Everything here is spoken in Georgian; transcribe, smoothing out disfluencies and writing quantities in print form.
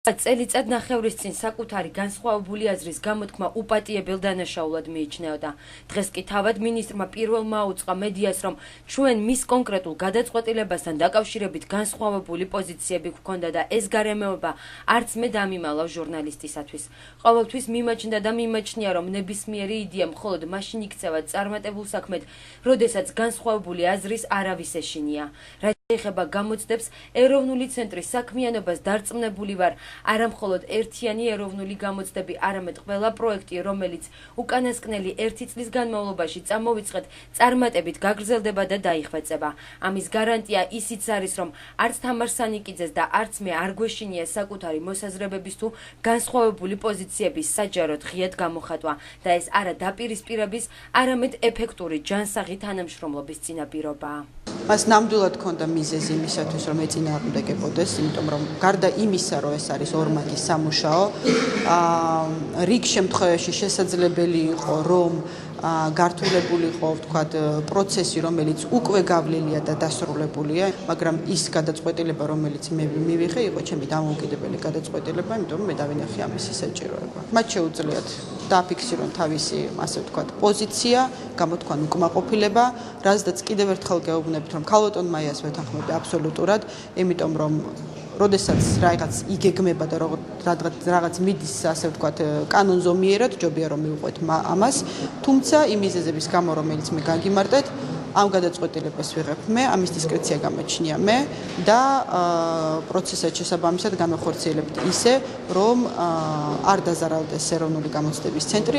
წელიწად ნახევრის წინ საკუთარი განსხვავებული აზრის გამოთქმა უპატიებელ დანაშაულად მიიჩნეოდა. დღეს კი თავად მინისტრმა პირველმა აუწყა მედიას, რომ ჩვენ მის კონკრეტულ გადაწყვეტილებასთან დაკავშირებით განსხვავებული პოზიციები გვქონდა და ეს გარემოება არც მე დამიმალავ ჟურნალისტისათვის. ყოველთვის მიმაჩნდა და მიმაჩნია, რომ ნებისმიერი იდეა მხოლოდ მაშინ იქცევა წარმატებულ საქმედ, როდესაც განსხვავებული აზრის არავის ეშინია. ეხება გამოცდებს ეროვნული ცენტრის საქმიანობას დარწმუნებული ვარ, არა მხოლოდ ერთიანი ეროვნული გამოცდები, არამედ ყველა პროექტი, რომელიც უკანასკნელი 1 წლის განმავლობაში წამოვიწყეთ, წარმატებით გაგრძელდება და დაიხვეწება. ამის გარანტია ისიც არის, რომ არც თამარ სანიკიძეს და არც მე არ გვეშინია საკუთარი მოსაზრებების თუ განსხვავებული პოზიციების საჯაროდ ღიად გამოხატვა და ეს არა დაპირისპირების, არამედ ეფექტური ჯანსაღი თანამშრომლობის წინაპირობაა. მას ნამდვილად ჰქონდა მიზეზი იმისათვის, რომ ეწინააღმდეგებოდეს, იმიტომ რომ გარდა იმისა, რომ ეს არის ორმაგი სამუშაო, რიგ შემთხვევაში შესაძლებელი იყო, რომ გართულებული იყო, ვთქვათ, პროცესი, რომელიც უკვე გავლილია და დასრულებულია, მაგრამ ის გადაწყვეტილება, რომელიც მე მივიღე, იყო ჩემი დამოუკიდებელი გადაწყვეტილება, იმიტომ რომ მე დავინახე ამის საჭიროება. მათ შეუძლიათ დააფიქსირონ თავისი, ასე ვთქვათ, პოზიცია, გამოთქვან უკმაყოფილება, რაზედაც კიდევ ერთხელ გეუბნებით, რომ ქალბატონ მაიას ვეთანხმები აბსოლუტურად, იმიტომ რომ როდესაც რაღაც იგეგმება და რაღაც მიდის, ასე ვთქვათ, კანონზომიერად, ჯობია რომ მივყვეთ ამას, თუმცა იმ მიზეზების გამო, რომელიც მე გაგიმარტეთ, ამ გადაწყვეტილებას ვიღებ მე, ამის დისკრეცია გამოჩნია მე და პროცესად შესაბამისად განვახორციელებთ ისე, რომ არ დაზარალდეს ეროვნული გამოცდების ცენტრი.